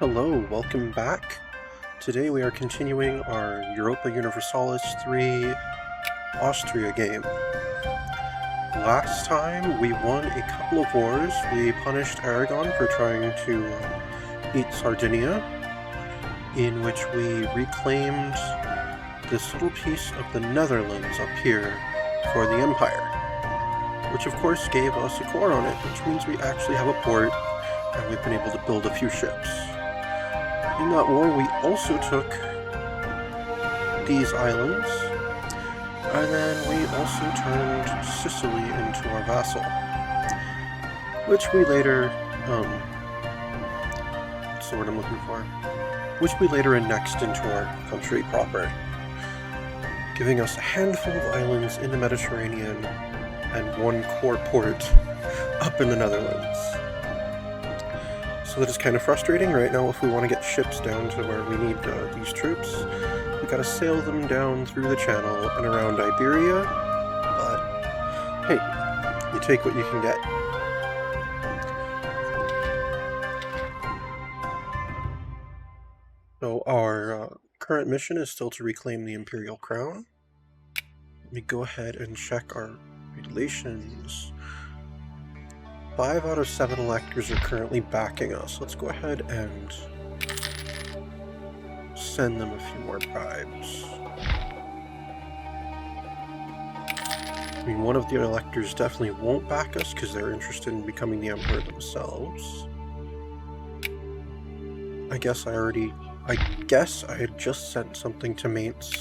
Hello, welcome back. Today we are continuing our Europa Universalis 3 Austria game. Last time we won a couple of wars. We punished Aragon for trying to eat Sardinia, in which we reclaimed this little piece of the Netherlands up here for the Empire, which of course gave us a core on it, which means we actually have a port and we've been able to build a few ships. In that war, we also took these islands, and then we also turned Sicily into our vassal, which we later, what's the word I'm looking for? Which we later annexed into our country proper, giving us a handful of islands in the Mediterranean and one core port up in the Netherlands. So that is kind of frustrating right now. If we want to get ships down to where we need these troops, we gotta sail them down through the channel and around Iberia, but hey, you take what you can get. So our current mission is still to reclaim the Imperial Crown. Let me go ahead and check our relations. 5 out of 7 electors are currently backing us. Let's go ahead and send them a few more bribes. I mean, one of the electors definitely won't back us because they're interested in becoming the emperor themselves. I guess I had just sent something to Mainz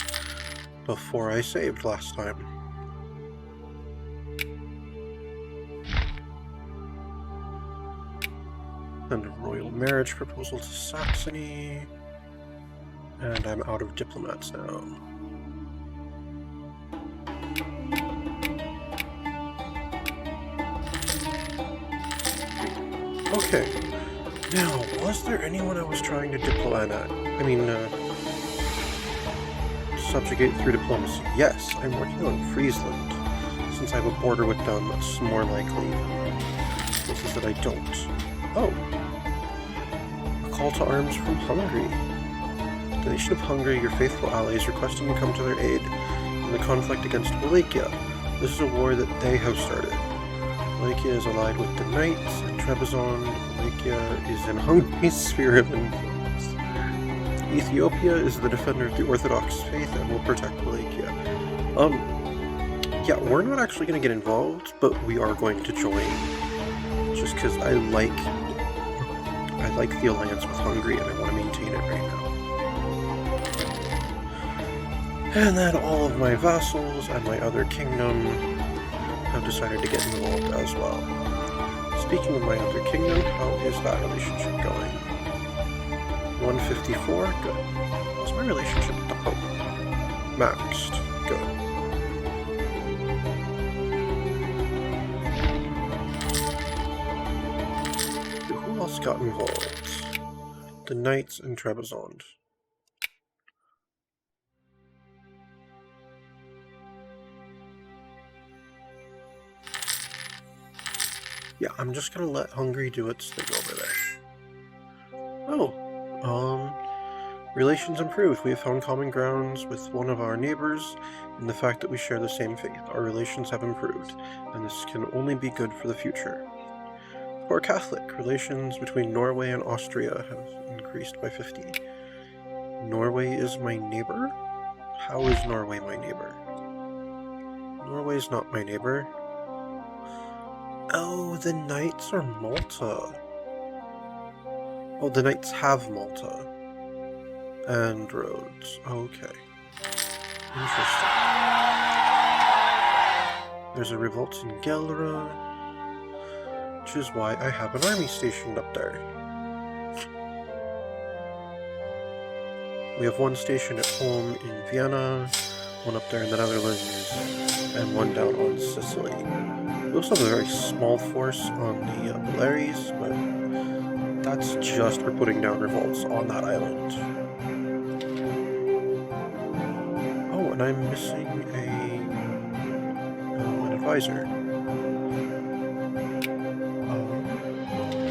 before I saved last time. Send a royal marriage proposal to Saxony, and I'm out of diplomats now. Okay, now, was there anyone I was trying to subjugate through diplomacy? Yes, I'm working on Friesland, since I have a border with them. That's more likely places that I don't. Oh. Call to arms from Hungary. The nation of Hungary, your faithful allies, requesting you come to their aid in the conflict against Wallachia. This is a war that they have started. Wallachia is allied with the Knights and Trebizond. Wallachia is in Hungary's sphere of influence. Ethiopia is the defender of the Orthodox faith and will protect Wallachia. Yeah, we're not actually going to get involved, but we are going to join. Just because I like the alliance with Hungary and I want to maintain it right now. And then all of my vassals and my other kingdom have decided to get involved as well. Speaking of my other kingdom, how is that relationship going? 154? Good. How's my relationship with the Pope? Maxed. Good. Who else got involved? The Knights and Trebizond. Yeah, I'm just gonna let Hungary do its thing over there. Oh, relations improved. We have found common grounds with one of our neighbors in the fact that we share the same faith. Our relations have improved, and this can only be good for the future. For Catholic, relations between Norway and Austria have increased by 50. Norway is my neighbor? How is Norway my neighbor? Norway is not my neighbor. Oh, the Knights are Malta. Oh, the Knights have Malta. And Rhodes. Okay. Interesting. There's a revolt in Gelra, which is why I have an army stationed up there. We have one stationed at home in Vienna, one up there in the Netherlands, and one down on Sicily. We also have a very small force on the Baleares, but that's just for putting down revolts on that island. Oh, and I'm missing an advisor.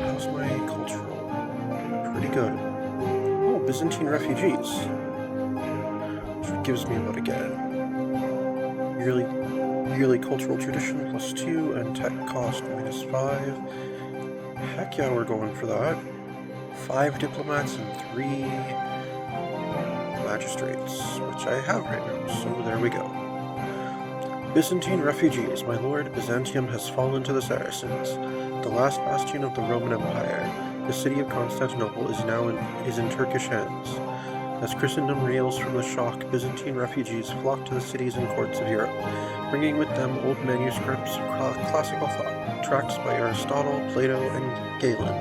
How's my cultural? Pretty good. Byzantine refugees. Which gives me what again? Yearly cultural tradition +2 and tech cost -5. Heck yeah, we're going for that. 5 diplomats and 3 magistrates, which I have right now, so there we go. Byzantine refugees, my lord, Byzantium has fallen to the Saracens, the last bastion of the Roman Empire. The city of Constantinople is now in Turkish hands. As Christendom reels from the shock, Byzantine refugees flock to the cities and courts of Europe, bringing with them old manuscripts of classical thought, tracts by Aristotle, Plato, and Galen,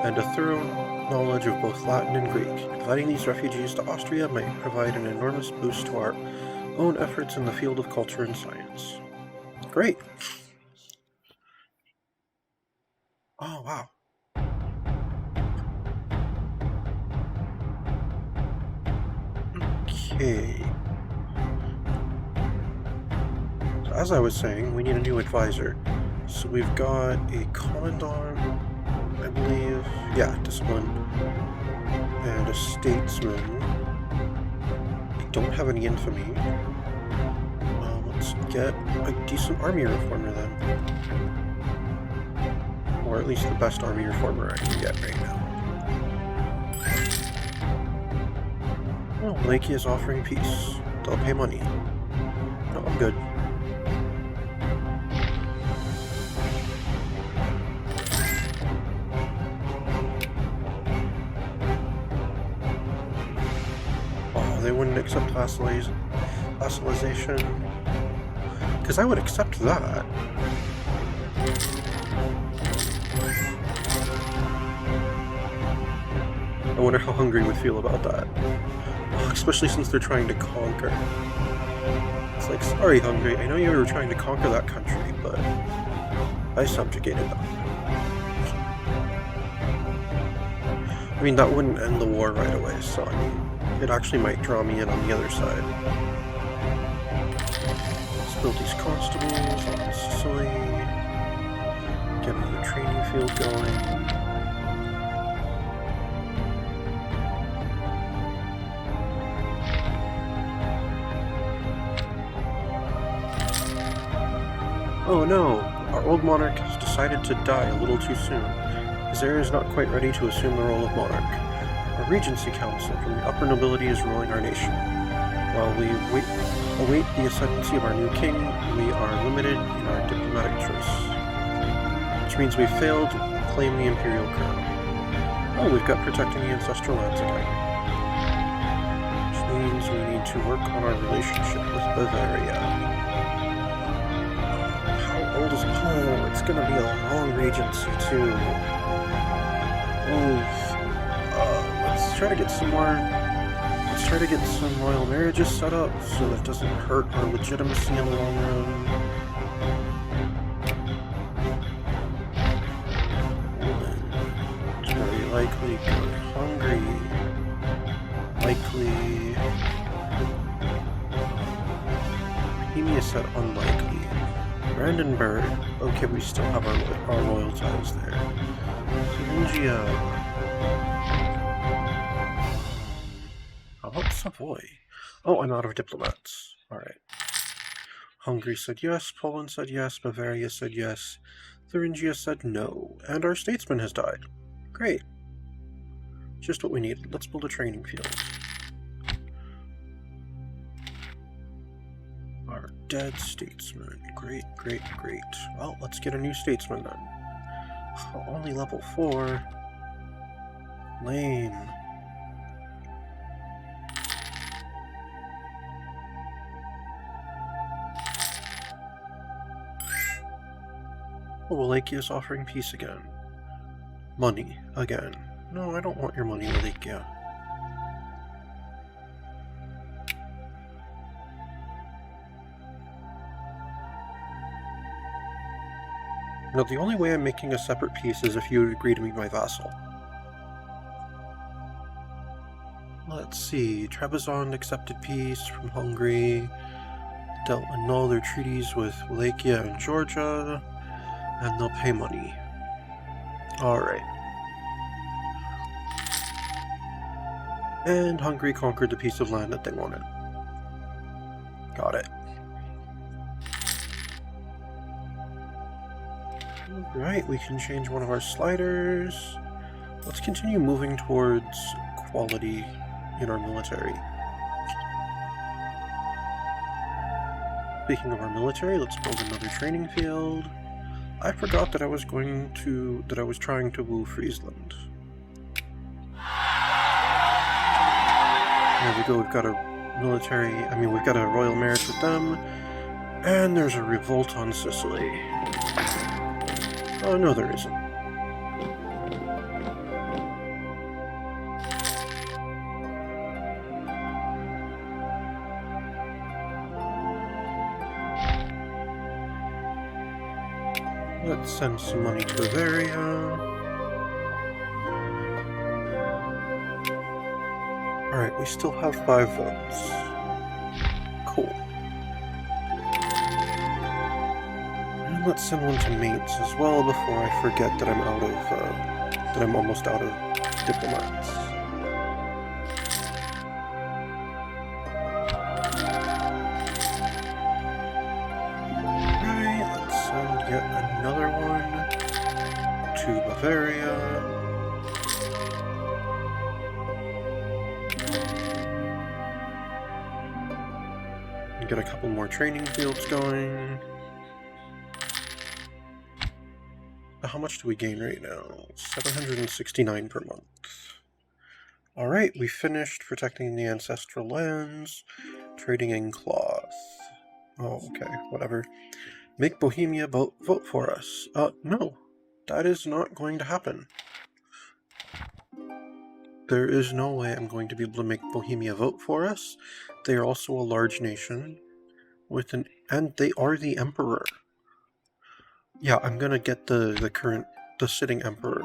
and a thorough knowledge of both Latin and Greek. Inviting these refugees to Austria might provide an enormous boost to our own efforts in the field of culture and science. Great! Oh, wow. Okay. So as I was saying, we need a new advisor. So we've got a commandant, I believe, yeah, discipline, and a statesman. I don't have any infamy. Let's get a decent army reformer then. Or at least the best army reformer I can get right now. Oh, Blakey is offering peace. They'll pay money. No, I'm good. Oh, they wouldn't accept vassalization. Because I would accept that. I wonder how Hungary would feel about that. Especially since they're trying to conquer. It's like, sorry Hungary, I know you were trying to conquer that country, but I subjugated them. I mean, that wouldn't end the war right away, so I mean, it actually might draw me in on the other side. Let's build these constables on Sicily. Get another training field going. Oh no, our old monarch has decided to die a little too soon. His heir is not quite ready to assume the role of monarch. Our regency council from the upper nobility is ruling our nation. While we await the ascendancy of our new king, we are limited in our diplomatic choice. Which means we failed to claim the imperial crown. Oh, we've got protecting the ancestral lands again. Which means we need to work on our relationship with Bavaria. Oh, it's gonna be a long regency too. Let's try to get some royal marriages set up so that it doesn't hurt our legitimacy in the long run. It's very likely good. Hungary. Likely. Bohemia said unlikely. Brandenburg. Okay, we still have our royal ties there. Thuringia. How about Savoy? Oh, I'm out of diplomats. Alright. Hungary said yes, Poland said yes, Bavaria said yes, Thuringia said no, and our statesman has died. Great. Just what we need. Let's build a training field. Our dead statesman. Great, great, great. Well, let's get a new statesman then. Only level 4. Lame. Oh, Wallachia is offering peace again. Money, again. No, I don't want your money, Wallachia. No, the only way I'm making a separate peace is if you would agree to be my vassal. Let's see. Trebizond accepted peace from Hungary. They'll annul their treaties with Wallachia and Georgia. And they'll pay money. Alright. And Hungary conquered the piece of land that they wanted. Got it. Alright, we can change one of our sliders. Let's continue moving towards quality in our military. Speaking of our military, let's build another training field. I forgot that I was trying to woo Friesland. There we go, we've got a we've got a royal marriage with them. And there's a revolt on Sicily. Oh, no there isn't. Let's send some money to Bavaria. Alright, we still have 5 votes. Cool. And let's send one to Mainz as well before I forget that I'm almost out of diplomats. Alright, let's send yet another one to Bavaria. Get a couple more training fields going. How much do we gain right now? 769 per month. Alright, we finished protecting the ancestral lands, trading in cloth. Oh, okay, whatever. Make Bohemia vote for us. No, that is not going to happen. There is no way I'm going to be able to make Bohemia vote for us. They are also a large nation, and they are the emperor. Yeah, I'm gonna get the sitting emperor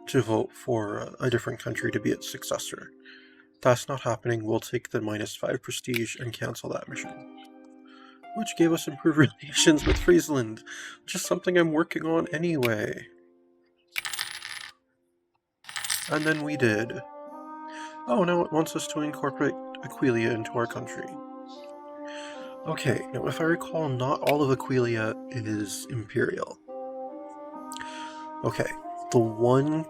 to vote for a different country to be its successor. That's not happening. We'll take the -5 prestige and cancel that mission. Which gave us improved relations with Friesland, which is something I'm working on anyway. And then we did. Oh, now it wants us to incorporate Aquileia into our country. Okay, now if I recall, not all of Aquileia is imperial. Okay, the one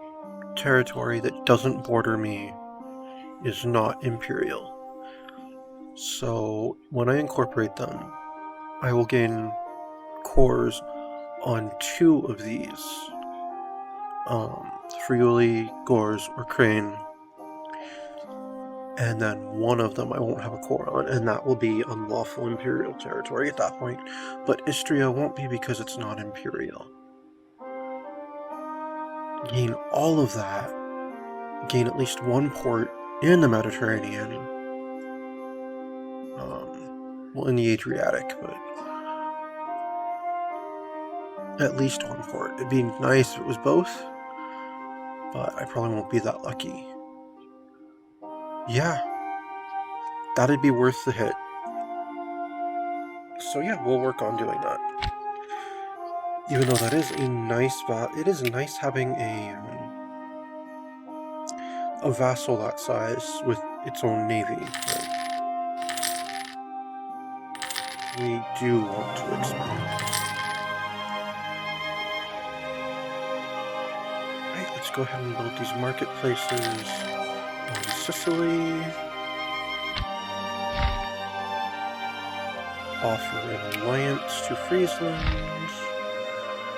territory that doesn't border me is not imperial. So when I incorporate them, I will gain cores on 2 of these. Friuli, Gors, or Crane. And then one of them I won't have a core on, and that will be unlawful imperial territory at that point. But Istria won't be because it's not imperial. Gain all of that. Gain at least 1 port in the Mediterranean. Well, in the Adriatic, but at least 1 port. It'd be nice if it was both, but I probably won't be that lucky. Yeah, that'd be worth the hit. So yeah, we'll work on doing that. Even though that is a nice it is nice having a vassal that size with its own navy. But we do want to expand. Right, let's go ahead and build these marketplaces on Sicily. Offer an alliance to Friesland.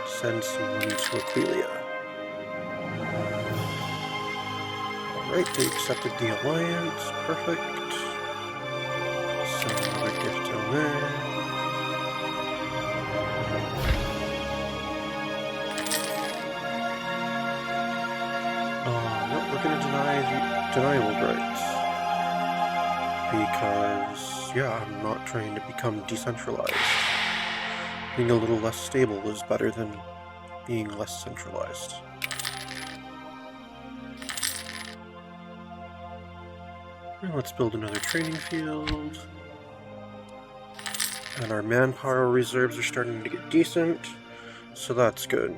Send some money to Aquileia. Alright, they accepted the alliance. Perfect. Send another gift down there. Nope, we're going to deny old rights. Because, yeah, I'm not trying to become decentralized. Being a little less stable is better than being less centralized. And let's build another training field. And our manpower reserves are starting to get decent, so that's good.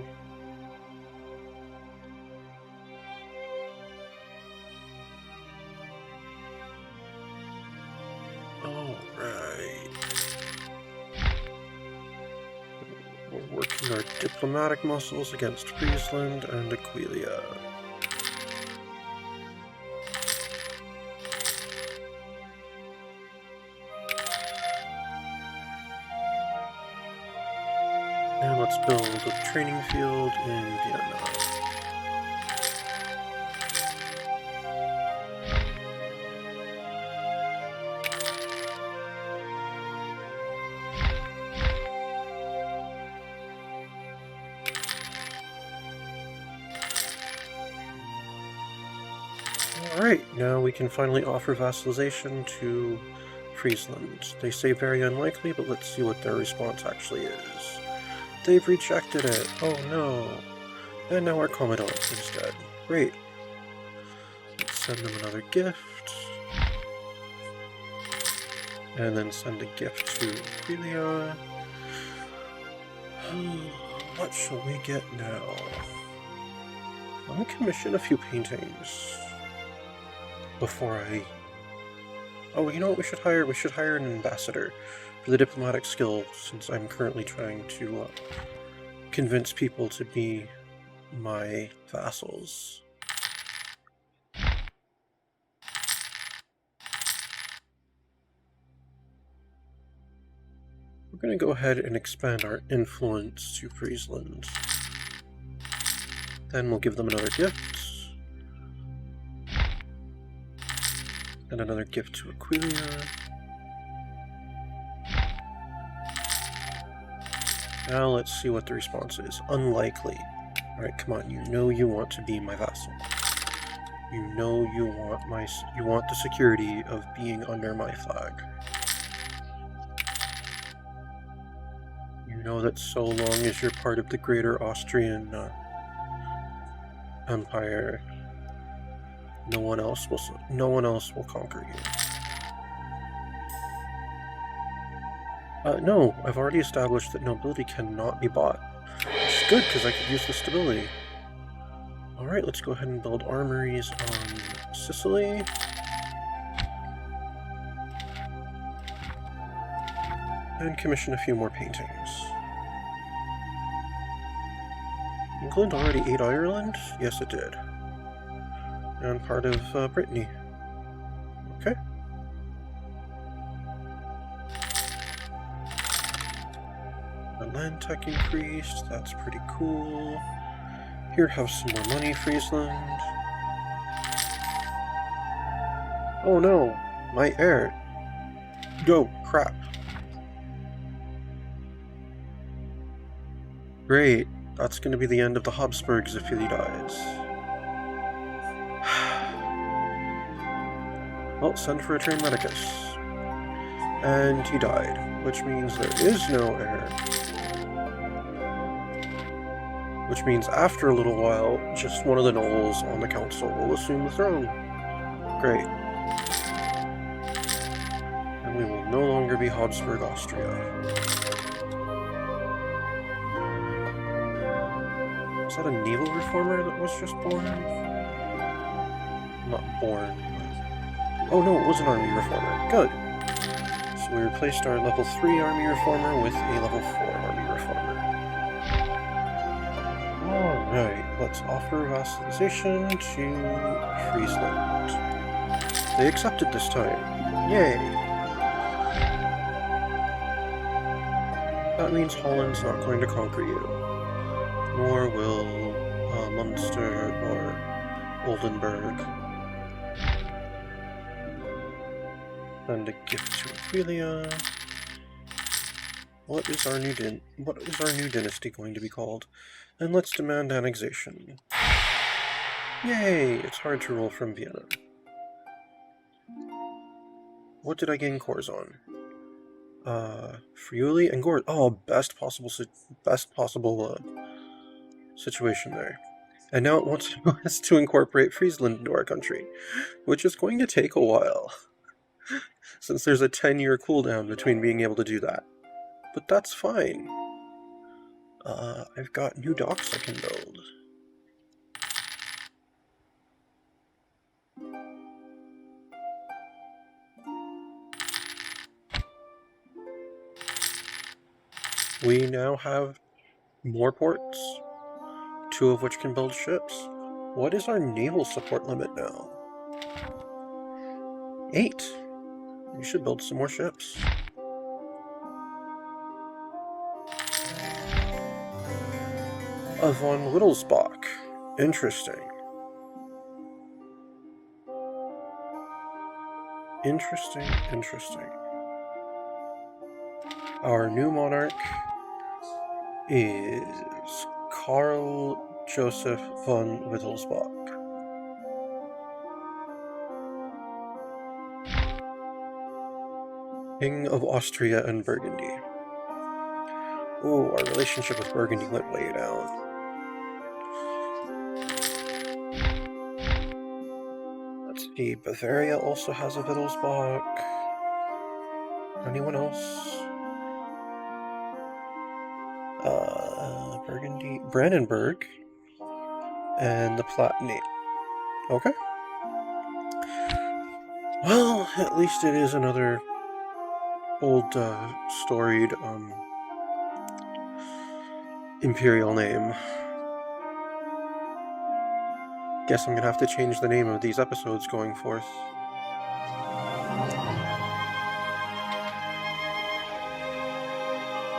Alright. We're working our diplomatic muscles against Friesland and Aquileia. And let's build a training field in Vienna. Alright, now we can finally offer vassalization to Friesland. They say very unlikely, but let's see what their response actually is. They've rejected it. Oh no. And now our commandant is dead. Great. Let's send them another gift. And then send a gift to Aquileia. What shall we get now? Let me commission a few paintings before I... Oh, you know what we should hire? We should hire an ambassador for the diplomatic skill, since I'm currently trying to convince people to be my vassals. We're going to go ahead and expand our influence to Friesland. Then we'll give them another gift. And another gift to Aquileia. Now let's see what the response is. Unlikely. Alright, come on, you know you want to be my vassal. You know you want the security of being under my flag. You know that so long as you're part of the greater Austrian Empire, no one else will conquer you. No, I've already established that nobility cannot be bought. Which is good, because I could use the stability. Alright, let's go ahead and build armories on Sicily. And commission a few more paintings. England already ate Ireland? Yes, it did. And part of Brittany. Okay. Our land tech increased, that's pretty cool. Here, have some more money, Friesland. Oh no, my heir. Go, crap. Great, that's going to be the end of the Habsburgs if he dies. Well, send for a trained medicus. And he died, which means there is no heir. Which means after a little while, just one of the nobles on the council will assume the throne. Great. And we will no longer be Habsburg, Austria. Was that a naval reformer that was just born? Not born. Oh no, it was an army reformer. Good. So we replaced our level 3 army reformer with a level 4 army reformer. Alright, let's offer vassalization to Friesland. They accepted this time. Yay! That means Holland's not going to conquer you. Nor will Munster or Oldenburg. And a gift to Aquileia. What is our new dynasty going to be called? And let's demand annexation. Yay! It's hard to rule from Vienna. What did I gain cores on? Friuli and Gord. Oh, best possible situation there. And now it wants us to incorporate Friesland into our country, which is going to take a while, since there's a 10-year cooldown between being able to do that. But that's fine. I've got new docks I can build. We now have more ports, 2 of which can build ships. What is our naval support limit now? 8. We should build some more ships. Von Wittelsbach. Interesting. Interesting. Our new monarch is Karl Joseph von Wittelsbach. King of Austria and Burgundy. Ooh, our relationship with Burgundy went way down. Let's see, Bavaria also has a Wittelsbach. Anyone else? Burgundy, Brandenburg, and the Palatinate. Okay. Well, at least it is another old, storied, imperial name. Guess I'm gonna have to change the name of these episodes going forth.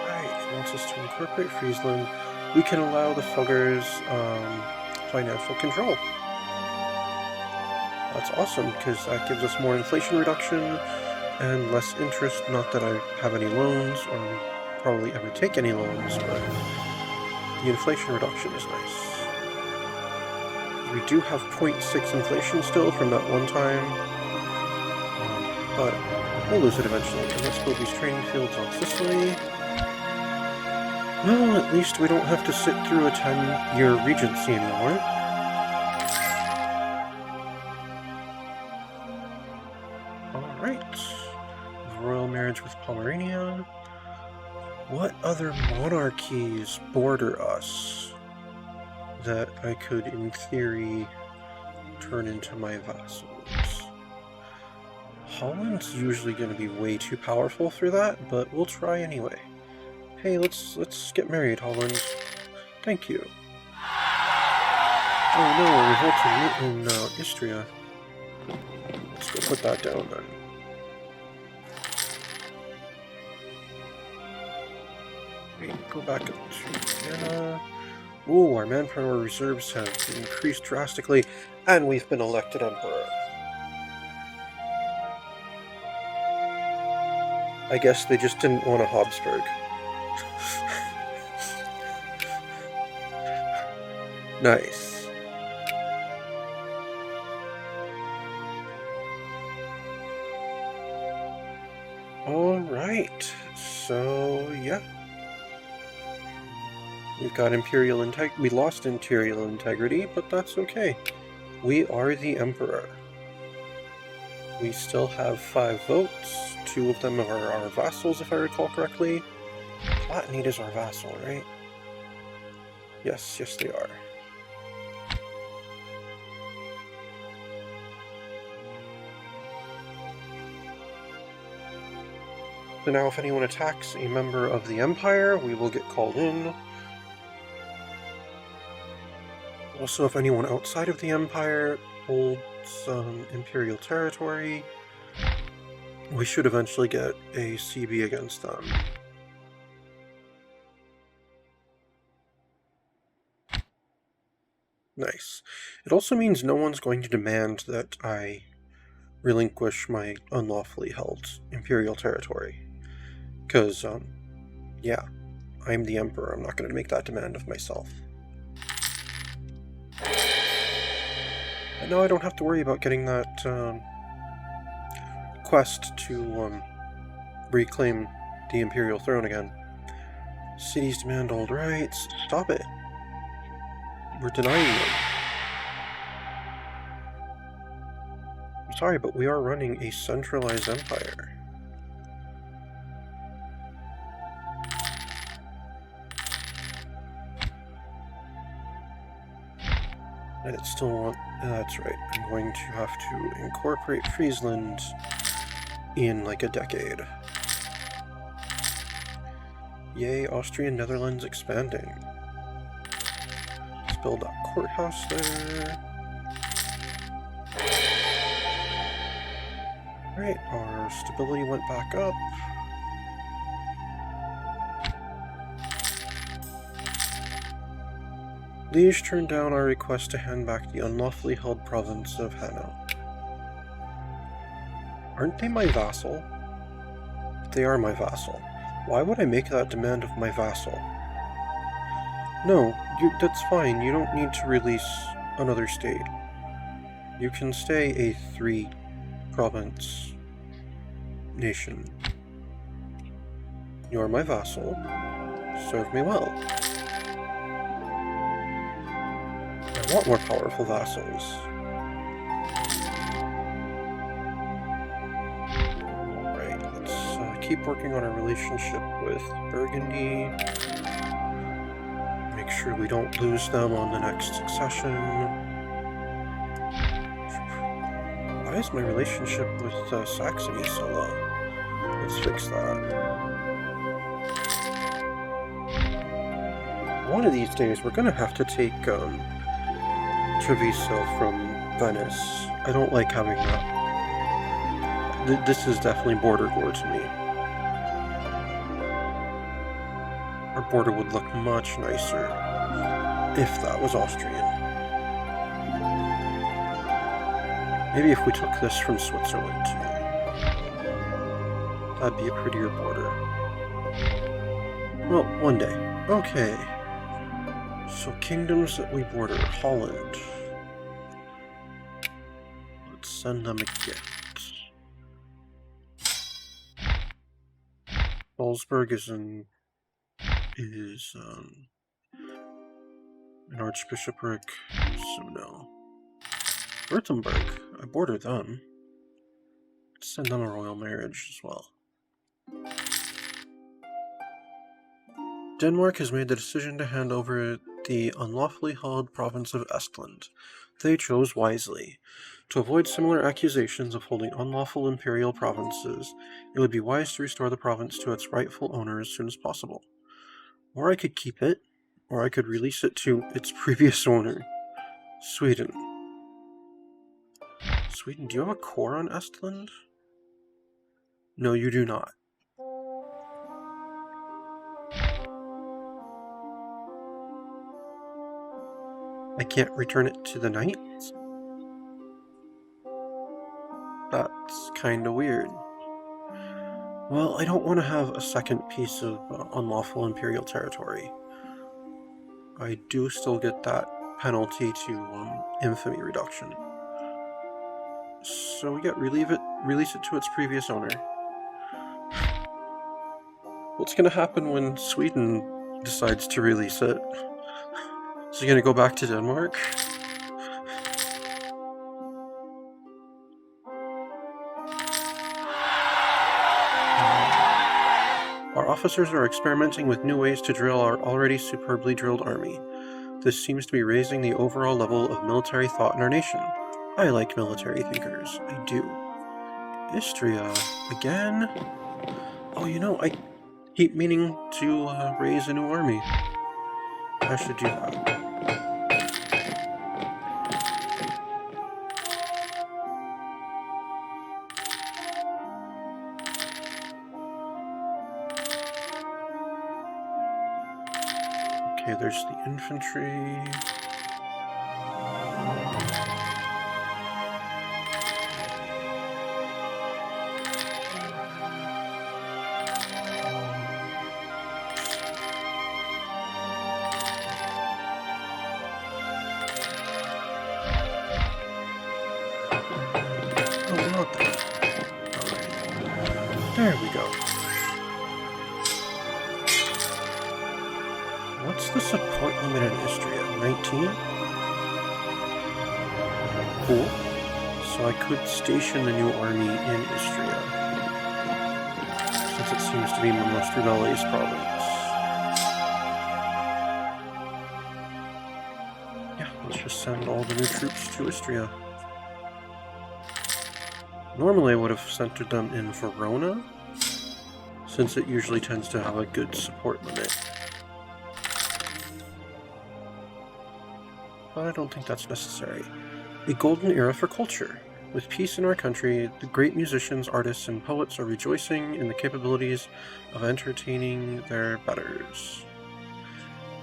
Right, it wants us to incorporate Friesland. We can allow the Fuggers, financial control. That's awesome, because that gives us more inflation reduction and less interest. Not that I have any loans, or probably ever take any loans, but the inflation reduction is nice. We do have 0.6 inflation still from that one time, but we'll lose it eventually. And let's build these training fields on Sicily. Well, at least we don't have to sit through a 10-year regency anymore. Alright. Royal marriage with Pomerania. What other monarchies border us that I could, in theory, turn into my vassals? Holland's usually going to be way too powerful for that, but we'll try anyway. Hey, let's get married, Holland. Thank you. Oh no, revolt in Austria. Let's go put that down then. Wait, go back up to Vienna. Ooh, our manpower reserves have increased drastically, and we've been elected emperor. I guess they just didn't want a Habsburg. Nice. Alright, so yeah. We've got imperial integrity. We lost imperial integrity, but that's okay. We are the emperor. We still have 5 votes. 2 of them are our vassals, if I recall correctly. Palatinate is our vassal, right? Yes, they are. So now if anyone attacks a member of the Empire, we will get called in. Also, if anyone outside of the Empire holds Imperial territory, we should eventually get a CB against them. Nice. It also means no one's going to demand that I relinquish my unlawfully held Imperial territory. Because, yeah, I'm the Emperor. I'm not going to make that demand of myself. And now I don't have to worry about getting that quest to reclaim the Imperial throne again. Cities demand old rights. Stop it. We're denying them. I'm sorry, but we are running a centralized empire. And it still won't. That's right. I'm going to have to incorporate Friesland in like a decade. Yay, Austrian Netherlands expanding. Let's build a courthouse there. Alright, our stability went back up. Liege turned down our request to hand back the unlawfully held province of Hanau. Aren't they my vassal? They are my vassal. Why would I make that demand of my vassal? No, that's fine. You don't need to release another state. You can stay a 3-province nation. You are my vassal. Serve me well. I want more powerful vassals. Alright, let's keep working on our relationship with Burgundy. Make sure we don't lose them on the next succession. Why is my relationship with Saxony so low? Let's fix that. One of these days we're gonna have to take Treviso from Venice. I don't like having that. This is definitely border war to me. Our border would look much nicer if that was Austrian. Maybe if we took this from Switzerland too. That'd be a prettier border. Well, one day. Okay. So kingdoms that we border. Holland. Let's send them a gift. Salzburg is an archbishopric, so no. Württemberg, I border them. Let's send them a royal marriage as well. Denmark has made the decision to hand over the unlawfully held province of Estland. They chose wisely. To avoid similar accusations of holding unlawful imperial provinces, it would be wise to restore the province to its rightful owner as soon as possible. Or I could keep it, or I could release it to its previous owner, Sweden. Sweden, do you have a core on Estland? No, you do not. I can't return it to the knights? That's kinda weird. Well, I don't want to have a second piece of unlawful imperial territory. I do still get that penalty to infamy reduction. So we get release it to its previous owner. What's gonna happen when Sweden decides to release it? Is he gonna go back to Denmark? Our officers are experimenting with new ways to drill our already superbly drilled army. This seems to be raising the overall level of military thought in our nation. I like military thinkers. I do. Istria. Again? Oh, you know, I keep meaning to raise a new army. I should do that. Okay, there's the infantry. Oh, not that. Alright. There we go. What's the support limit in Istria? 19? Cool. So I could station the new army in Istria, since it seems to be my most rebellious province. Yeah, let's just send all the new troops to Istria. Normally I would have centered them in Verona, since it usually tends to have a good support limit. But I don't think that's necessary. A golden era for culture. With peace in our country, the great musicians, artists, and poets are rejoicing in the capabilities of entertaining their betters.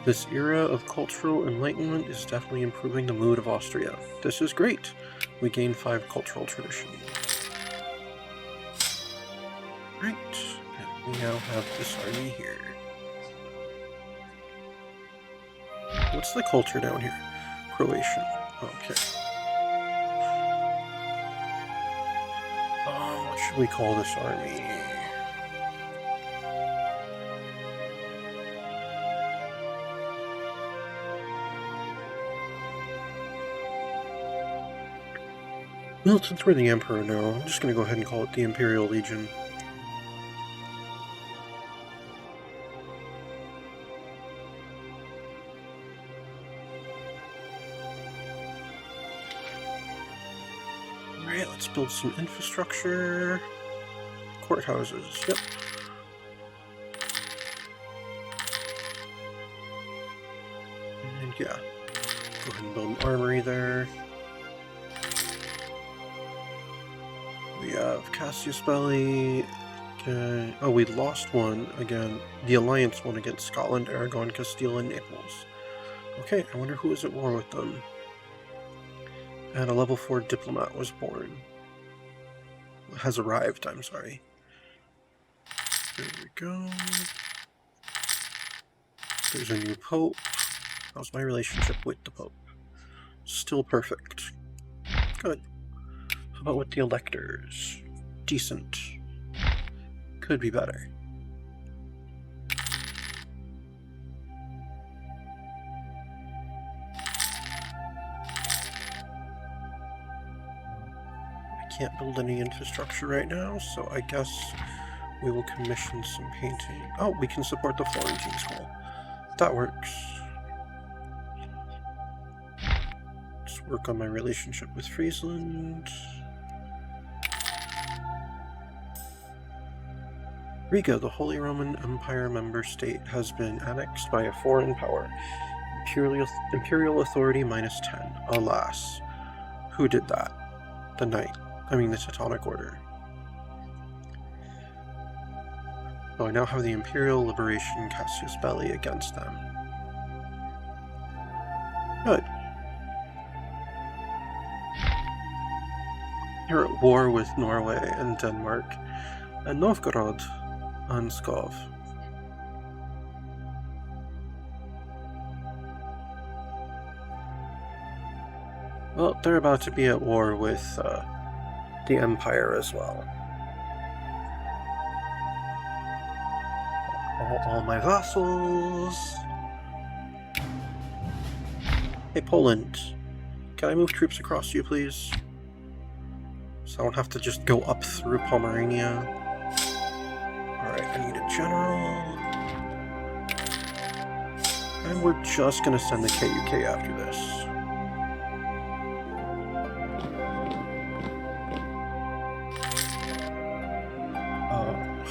This era of cultural enlightenment is definitely improving the mood of Austria. This is great. We gain 5 cultural traditions. Right, and we now have this army here. What's the culture down here? Croatian. Okay. What should we call this army? Well, since we're the Emperor now, I'm just going to go ahead and call it the Imperial Legion. Alright, let's build some infrastructure. Courthouses, yep. And yeah, go ahead and build an armory there. We have Cassius Belli. Oh, we lost one again. The Alliance one against Scotland, Aragon, Castile, and Naples. Okay, I wonder who is at war with them. And a level 4 diplomat was born. Has arrived, I'm sorry. There we go. There's a new pope. How's my relationship with the pope? Still perfect. Good. How about with the electors? Decent. Could be better. I can't build any infrastructure right now, so I guess we will commission some painting. Oh, we can support the Florentine school. That works. Let's work on my relationship with Friesland. Riga, the Holy Roman Empire member state, has been annexed by a foreign power. Imperial authority -10. Alas. Who did that? The Teutonic Order. So I now have the Imperial Liberation Cassius Belli against them. Good. You're at war with Norway and Denmark, and Novgorod and Pskov. Well, they're about to be at war with the Empire as well. All my vassals. Hey, Poland. Can I move troops across to you, please? So I don't have to just go up through Pomerania. Alright, I need a general. And we're just gonna send the KUK after this.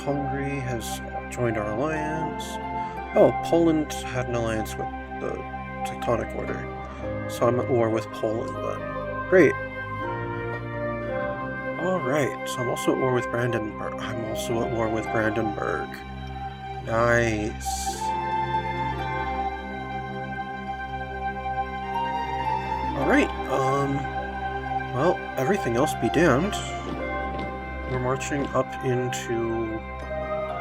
Hungary has joined our alliance. Oh, Poland had an alliance with the Teutonic Order. So I'm at war with Poland then. Great. Alright, so I'm also at war with Brandenburg. I'm also at war with Brandenburg. Nice. Alright, well, everything else be damned. We're marching up into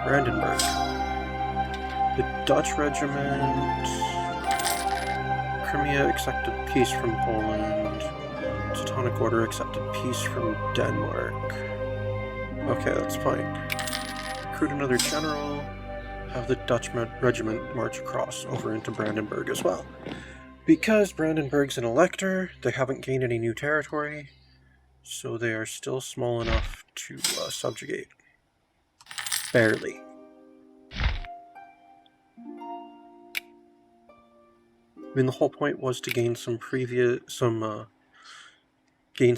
Brandenburg. The Dutch regiment. Crimea accepted peace from Poland. Teutonic Order accepted peace from Denmark. Okay, that's fine. Recruit another general. Have the Dutch regiment march across over into Brandenburg as well. Because Brandenburg's an elector, they haven't gained any new territory, so they are still small enough to subjugate. Barely. I mean, the whole point was to gain some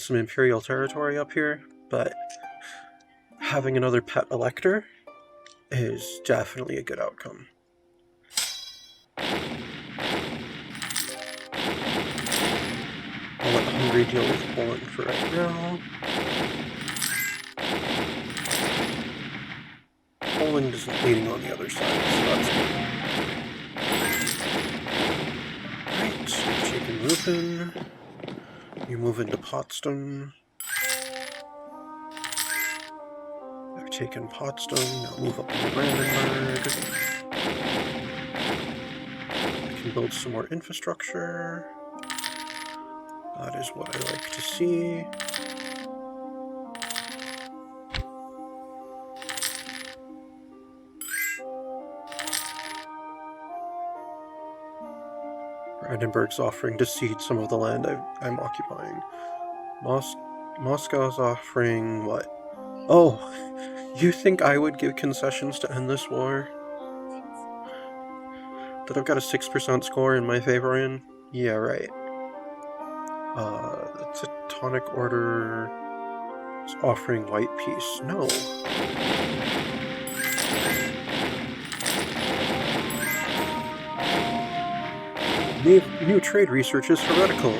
imperial territory up here, but having another pet elector is definitely a good outcome. I'll let Hungary deal with Poland for right now. Poland isn't leading on the other side, so that's good. Right, you've taken Lupin. You move into Potsdam. I've taken Potsdam, now move up into Brandenburg. I can build some more infrastructure. That is what I like to see. Brandenburg's offering to cede some of the land I'm occupying. Moscow's offering what? Oh, you think I would give concessions to end this war? That I've got a 6% score in my favor in? Yeah, right. The Teutonic Order is offering white peace. No. New trade research is heretical.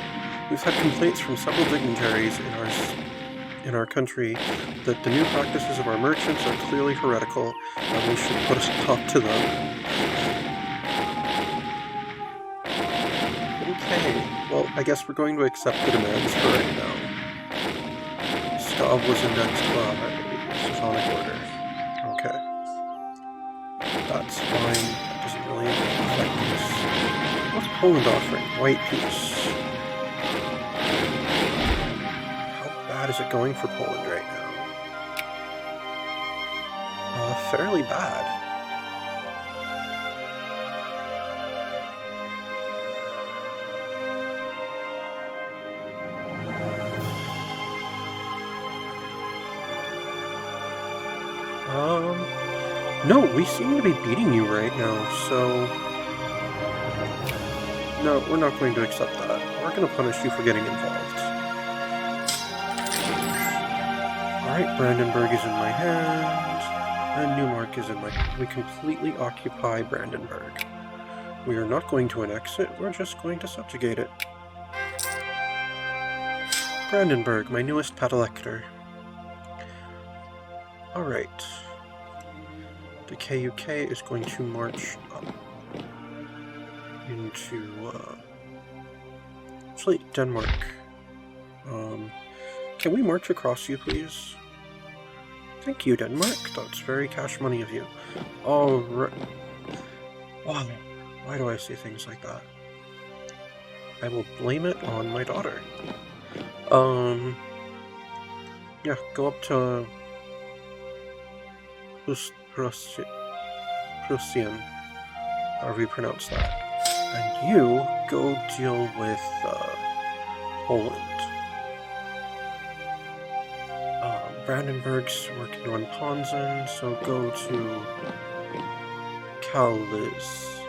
We've had complaints from several dignitaries in our country that the new practices of our merchants are clearly heretical, and we should put a stop to them. Okay, well, I guess we're going to accept the demands for right now. Stav was indexed by Teutonic Order. Okay. That's fine. That doesn't really affect this. What's Poland offering? White peace. How bad is it going for Poland right now? Fairly bad. No, we seem to be beating you right now, so... No, we're not going to accept that. We're going to punish you for getting involved. Alright, Brandenburg is in my hand, and Neumark is in my... We completely occupy Brandenburg. We are not going to annex it, we're just going to subjugate it. Brandenburg, my newest pet elector. Alright. The KUK is going to march up into, actually, Denmark. Can we march across you, please? Thank you, Denmark. That's very cash money of you. Alright. Wow. Why do I say things like that? I will blame it on my daughter. Yeah, go up to... Prussian, however you pronounce that. And you go deal with Poland. Brandenburg's working on Ponzen, so go to Kaulis.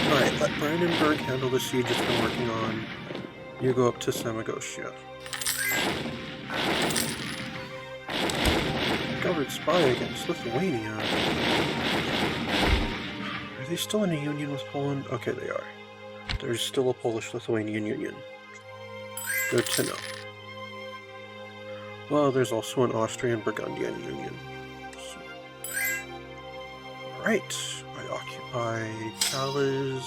Alright, let Brandenburg handle the siege it's been working on. You go up to Samagosia. Discovered spy against Lithuania. Are they still in a union with Poland? Okay, they are. There's still a Polish-Lithuanian union. Good to know. Well, there's also an Austrian-Burgundian union. So. Alright, I occupy Calais.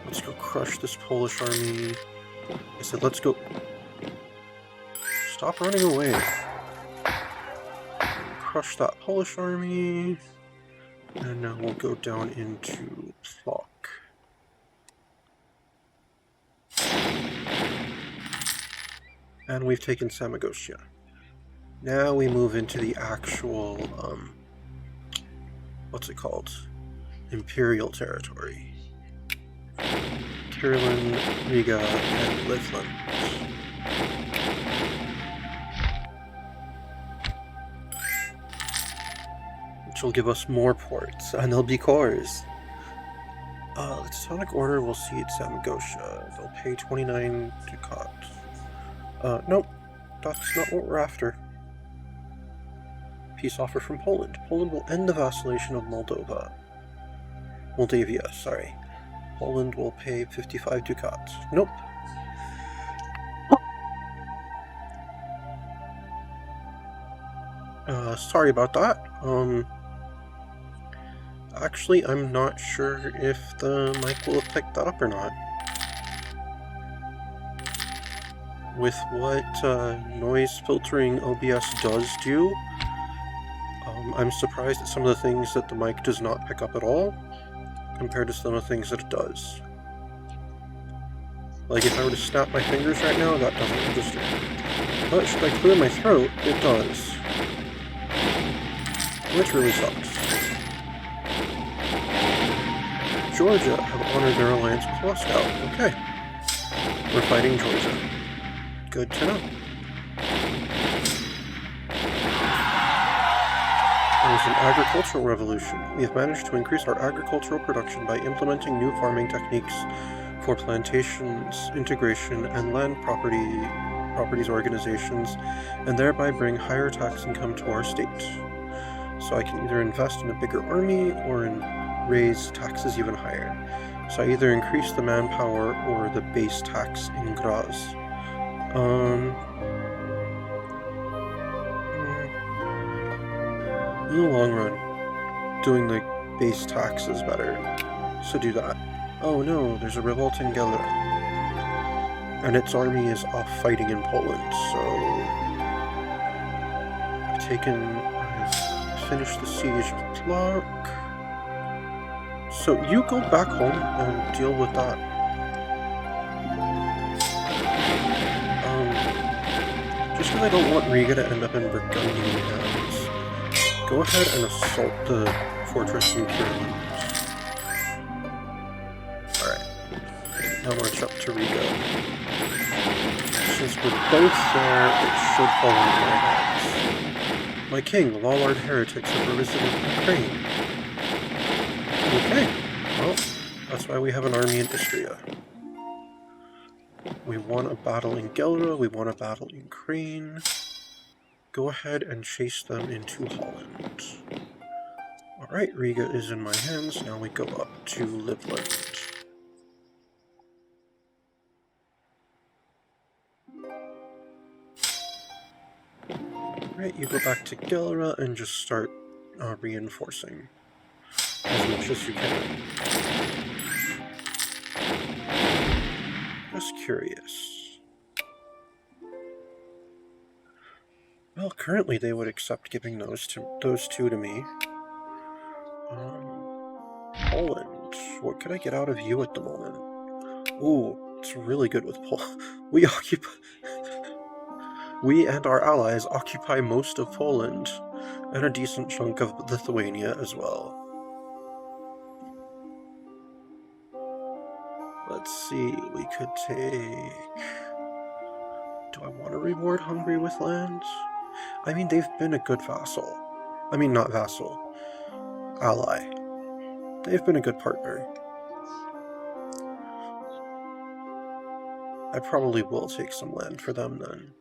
Let's go crush this Polish army. I said, let's go... Stop running away. Crush that Polish army. And now we'll go down into Plock. And we've taken Samagosia. Now we move into the actual, what's it called? Imperial territory. Kirillin, Riga, and Livland. Which will give us more ports, and they'll be cores. The Teutonic Order will cede Samogosha. They'll pay 29 ducats. Nope. That's not what we're after. Peace offer from Poland. Poland will end the vacillation of Moldavia, sorry. Poland will pay 55 ducats. Nope. Sorry about that. Actually, I'm not sure if the mic will have picked that up or not. With what noise filtering OBS does do, I'm surprised at some of the things that the mic does not pick up at all, compared to some of the things that it does. Like, if I were to snap my fingers right now, that doesn't register. But should I clear my throat, it does. Which really sucks. Georgia have honored their alliance with Moscow. Okay. We're fighting Georgia. Good to know. There's an agricultural revolution. We have managed to increase our agricultural production by implementing new farming techniques for plantations, integration, and land properties organizations, and thereby bring higher tax income to our state. So I can either invest in a bigger army or raise taxes even higher. So I either increase the manpower or the base tax in Graz. In the long run, doing the base tax is better. So do that. Oh no, there's a revolt in Gelera. And its army is off fighting in Poland, so I've finished the siege of Plock. So you go back home and deal with that. Just because I don't want Riga to end up in Burgundian hands, go ahead and assault the fortress in Kieran. Alright, now march up to Riga. Since we're both there, it should fall into my hands. My king, the Lollard heretics have arisen in Ukraine. Okay, well, that's why we have an army in Istria. We won a battle in Gelera, we won a battle in Crane. Go ahead and chase them into Holland. Alright, Riga is in my hands, now we go up to Livland. Alright, you go back to Gelera and just start reinforcing as much as you can. Just curious. Well, currently they would accept giving those two to me. Poland. What could I get out of you at the moment? Ooh, it's really good with Poland. We and our allies occupy most of Poland, and a decent chunk of Lithuania as well. Let's see, we could take... Do I want to reward Hungary with lands? I mean, they've been a good vassal. I mean, not vassal. Ally. They've been a good partner. I probably will take some land for them then.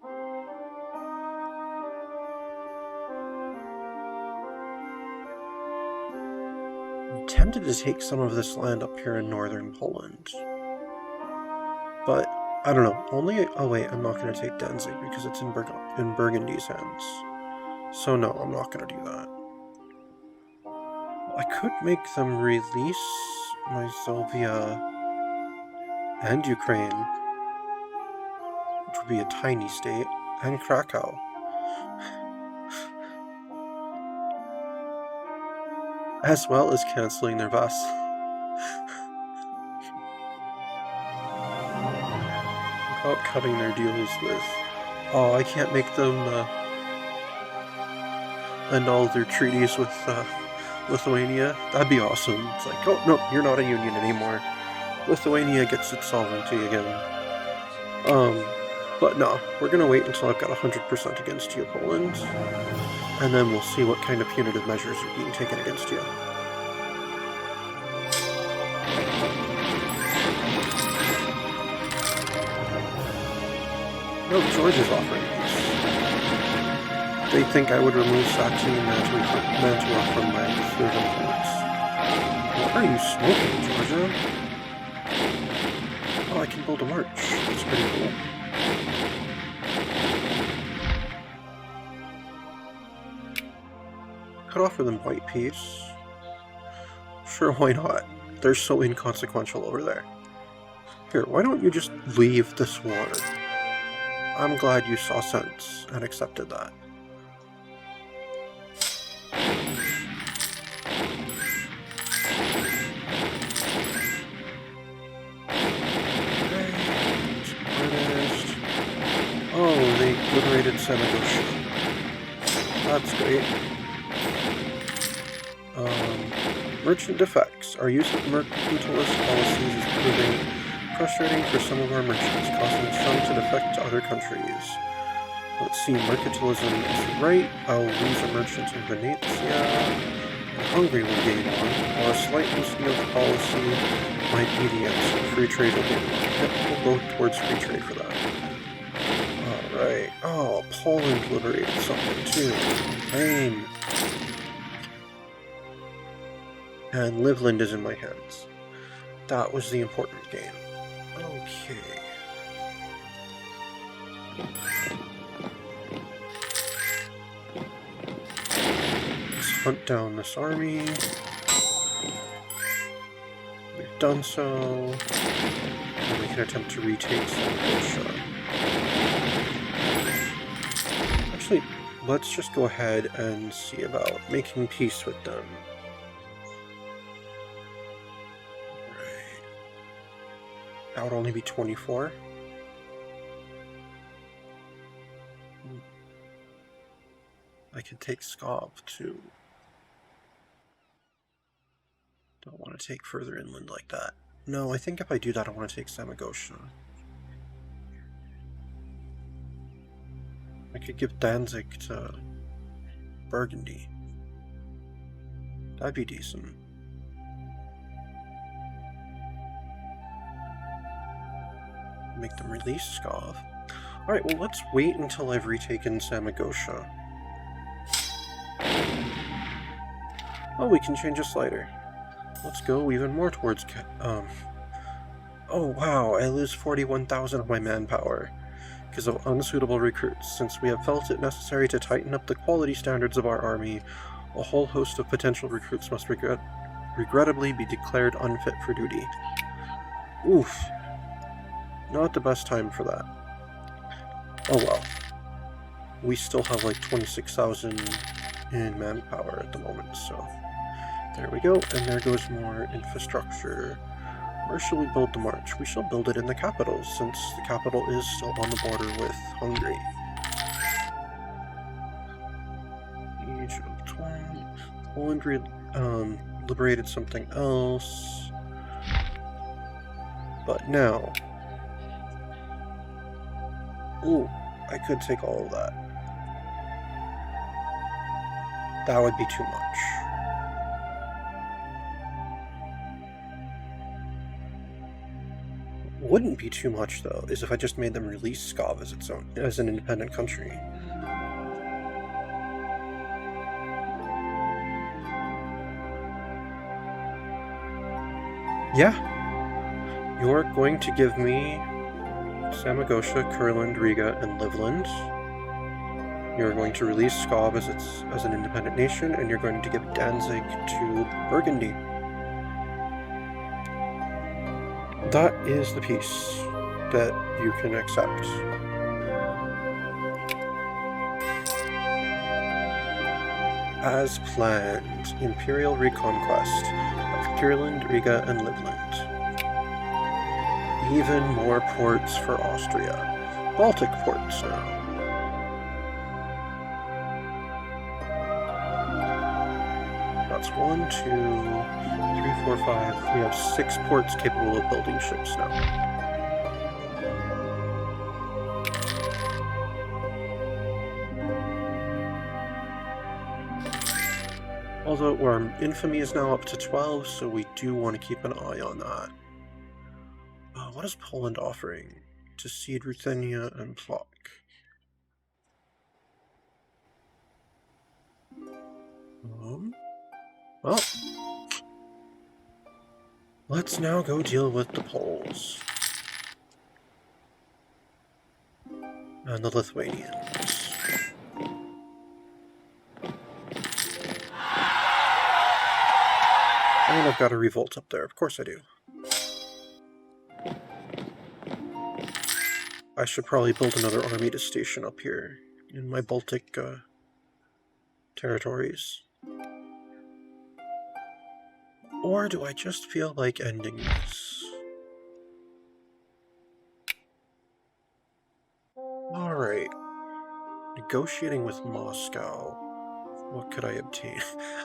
I'm tempted to take some of this land up here in northern Poland. But, I don't know. Oh wait, I'm not going to take Danzig because it's in Burgundy's hands. So no, I'm not going to do that. I could make them release Mazovia and Ukraine, which would be a tiny state, and Krakow. As well as cancelling their vassal. Without cutting their deals with... Oh, I can't make them end all their treaties with Lithuania. That'd be awesome. It's like, oh, no, you're not a union anymore. Lithuania gets its sovereignty again. But no, we're going to wait until I've got 100% against you, Poland. And then we'll see what kind of punitive measures are being taken against you. No, Georgia's offering peace. They think I would remove Saxony and Mantua from my third influence. What are you smoking, Georgia? Oh, I can build a march. That's pretty cool. Could offer them white peace. Sure, why not? They're so inconsequential over there. Here, why don't you just leave this war? I'm glad you saw sense and accepted that. Oh, they liberated Samogosha. That's great. Merchant defects. Our use of mercantilist policies is proving frustrating for some of our merchants, causing some to defect to other countries. Let's see, mercantilism is right. I'll lose a merchant in Venetia, and Hungary will gain one, while a slight loosening of the policy might be the answer. Free trade will gain one. Yep, we'll go towards free trade for that. Alright. Oh, Poland liberated something too. Lame. And Livland is in my hands. That was the important game. Okay. Let's hunt down this army. We've done so. And we can attempt to retake Samogosha. Actually, let's just go ahead and see about making peace with them. That would only be 24. I could take Skov too. Don't want to take further inland like that. No, I think if I do that, I want to take Samogosha. I could give Danzig to Burgundy. That'd be decent. Make them release Skov. Alright, well let's wait until I've retaken Samogosha. Oh, we can change a slider. Let's go even more towards oh wow, I lose 41,000 of my manpower because of unsuitable recruits. Since we have felt it necessary to tighten up the quality standards of our army, a whole host of potential recruits must regrettably be declared unfit for duty. Oof. Not the best time for that. Oh well. We still have like 26,000 in manpower at the moment, so there we go. And there goes more infrastructure. Where shall we build the march? We shall build it in the capital, since the capital is still on the border with Hungary. Age of 20. Poland liberated something else. But now... Ooh, I could take all of that. That would be too much. What wouldn't be too much, though, is if I just made them release Skov as an independent country. Yeah. You're going to give me Samogosha, Kurland, Riga, and Livland. You're going to release Skov as an independent nation, and you're going to give Danzig to Burgundy. That is the peace that you can accept. As planned, Imperial reconquest of Kurland, Riga, and Livland. Even more ports for Austria. Baltic ports now. That's 1, 2, 3, 4, 5. We have 6 ports capable of building ships now. Although our infamy is now up to 12, so we do want to keep an eye on that. What is Poland offering to cede Ruthenia and Plock. Well, let's now go deal with the Poles. And the Lithuanians. And I've got a revolt up there. Of course I do. I should probably build another army to station up here in my Baltic territories. Or do I just feel like ending this? Alright. Negotiating with Moscow. What could I obtain?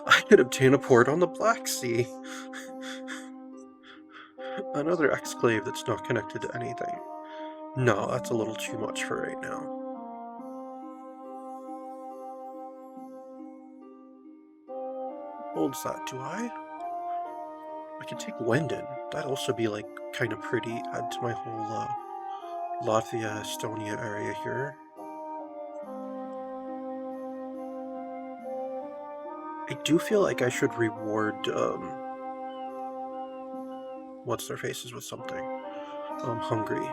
I could obtain a port on the Black Sea. Another exclave that's not connected to anything. No, that's a little too much for right now. Holds that, do I? I could take Wenden. That'd also be, like, kind of pretty. Add to my whole Latvia, Estonia area here. I do feel like I should reward, what's their faces with something? Hungary.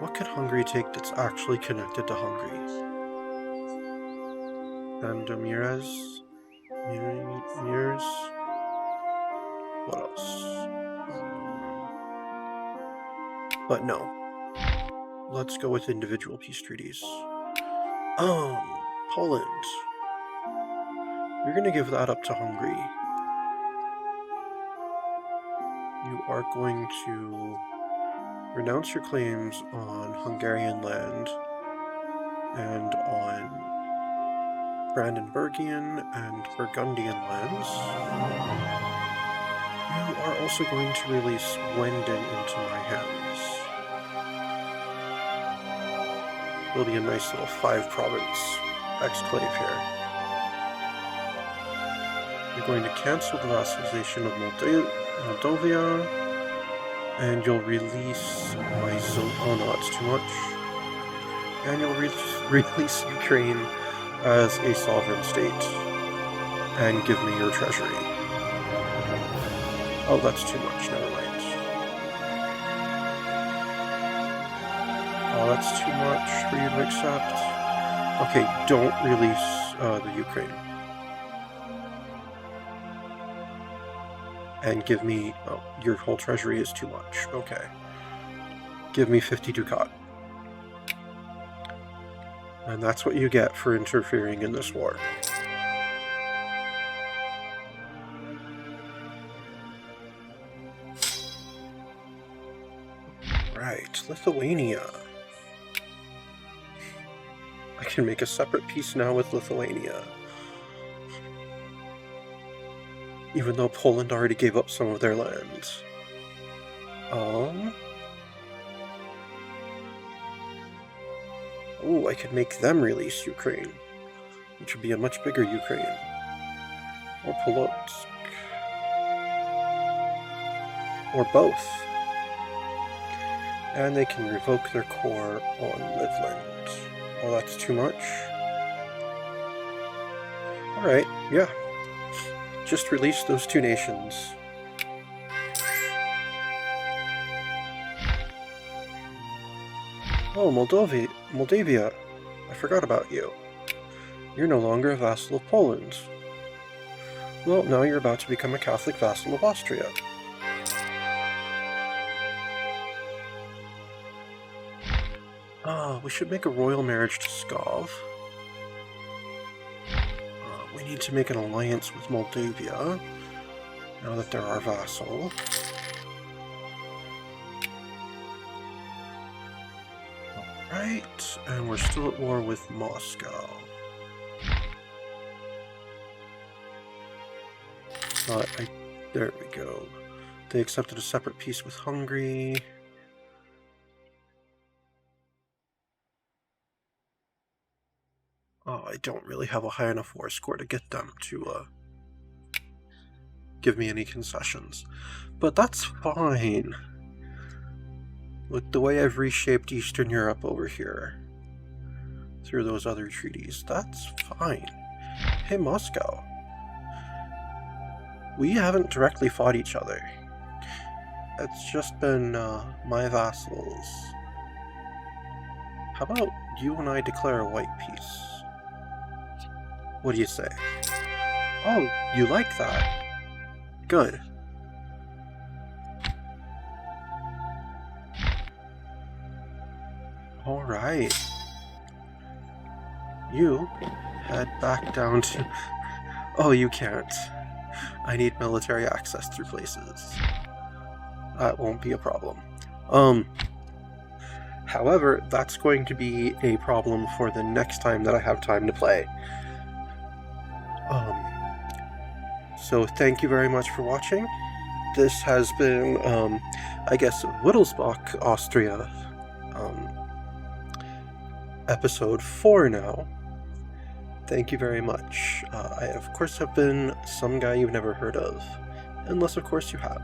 What could Hungary take that's actually connected to Hungary? Mirez? Mirs? What else? But no. Let's go with individual peace treaties. Poland. You're gonna give that up to Hungary. You are going to renounce your claims on Hungarian land and on Brandenburgian and Burgundian lands. You are also going to release Wenden into my hands. Will be a nice little 5-province exclave here. You're going to cancel the vassalization of Moldavia, and you'll release my zone. Oh no, that's too much. And you'll release Ukraine as a sovereign state, and give me your treasury. Oh, that's too much. Never mind. Oh, that's too much for you to accept. Okay, don't release the Ukraine. And give me... Oh, your whole treasury is too much. Okay. Give me 50 ducat. And that's what you get for interfering in this war. Right, Lithuania. I can make a separate peace now with Lithuania. Even though Poland already gave up some of their lands. Oh, I could make them release Ukraine, which would be a much bigger Ukraine. Or Polotsk. Or both. And they can revoke their core on Livland. Oh, that's too much? Alright, yeah. Just release those two nations. Oh, Moldavia. I forgot about you. You're no longer a vassal of Poland. Well, now you're about to become a Catholic vassal of Austria. We should make a royal marriage to Pskov. We need to make an alliance with Moldavia, now that they're our vassal. Alright, and we're still at war with Moscow. There we go. They accepted a separate peace with Hungary. Oh, I don't really have a high enough war score to get them to give me any concessions. But that's fine. with the way I've reshaped Eastern Europe over here through those other treaties, that's fine. Hey, Moscow. We haven't directly fought each other. It's just been my vassals. How about you and I declare a white peace? What do you say? Oh, you like that? Good. Alright. You head back down to... Oh, you can't. I need military access through places. That won't be a problem. However, that's going to be a problem for the next time that I have time to play. So thank you very much for watching. This has been, I guess, Wittelsbach, Austria, episode 4 now. Thank you very much. I, of course, have been some guy you've never heard of. Unless, of course, you have.